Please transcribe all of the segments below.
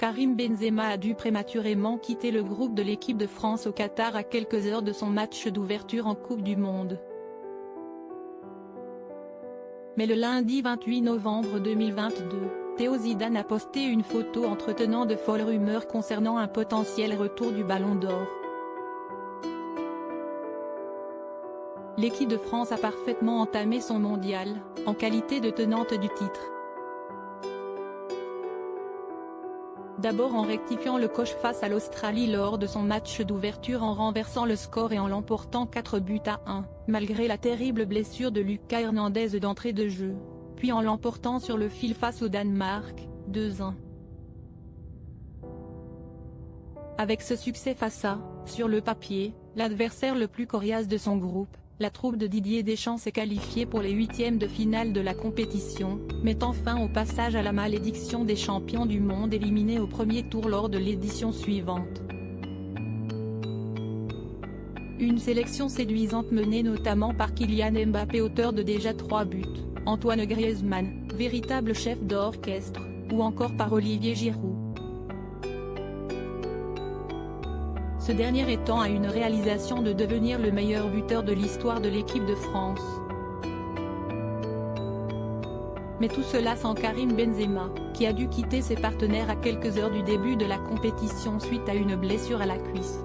Karim Benzema a dû prématurément quitter le groupe de l'équipe de France au Qatar à quelques heures de son match d'ouverture en Coupe du Monde. Mais le lundi 28 novembre 2022, Théo Zidane a posté une photo entretenant de folles rumeurs concernant un potentiel retour du Ballon d'Or. L'équipe de France a parfaitement entamé son mondial, en qualité de tenante du titre. D'abord en rectifiant le coche face à l'Australie lors de son match d'ouverture en renversant le score et en l'emportant 4-1, malgré la terrible blessure de Lucas Hernandez d'entrée de jeu, puis en l'emportant sur le fil face au Danemark, 2-1. Avec ce succès face à, sur le papier, l'adversaire le plus coriace de son groupe, la troupe de Didier Deschamps s'est qualifiée pour les huitièmes de finale de la compétition, mettant fin au passage à la malédiction des champions du monde éliminés au premier tour lors de l'édition suivante. Une sélection séduisante menée notamment par Kylian Mbappé, auteur de déjà 3 buts, Antoine Griezmann, véritable chef d'orchestre, ou encore par Olivier Giroud. Ce dernier étant à une réalisation de devenir le meilleur buteur de l'histoire de l'équipe de France. Mais tout cela sans Karim Benzema, qui a dû quitter ses partenaires à quelques heures du début de la compétition suite à une blessure à la cuisse.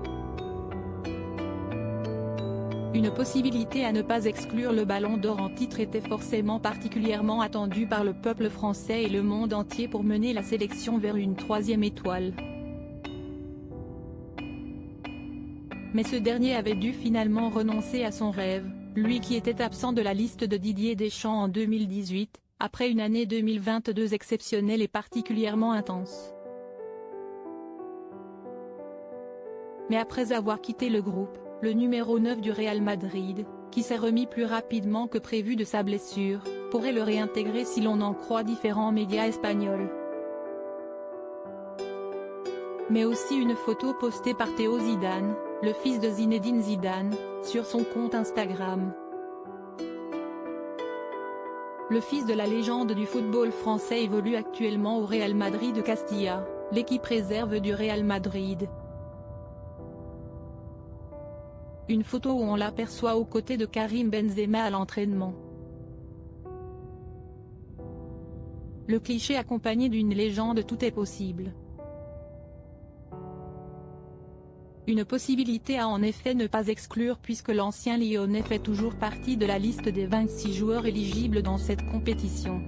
Une possibilité à ne pas exclure le Ballon d'Or en titre était forcément particulièrement attendue par le peuple français et le monde entier pour mener la sélection vers une 3e étoile. Mais ce dernier avait dû finalement renoncer à son rêve, lui qui était absent de la liste de Didier Deschamps en 2018, après une année 2022 exceptionnelle et particulièrement intense. Mais après avoir quitté le groupe, le numéro 9 du Real Madrid, qui s'est remis plus rapidement que prévu de sa blessure, pourrait le réintégrer si l'on en croit différents médias espagnols. Mais aussi une photo postée par Théo Zidane, le fils de Zinedine Zidane, sur son compte Instagram. Le fils de la légende du football français évolue actuellement au Real Madrid de Castilla, l'équipe réserve du Real Madrid. Une photo où on l'aperçoit aux côtés de Karim Benzema à l'entraînement. Le cliché accompagné d'une légende, tout est possible. Une possibilité à en effet ne pas exclure puisque l'ancien Lyonnais fait toujours partie de la liste des 26 joueurs éligibles dans cette compétition.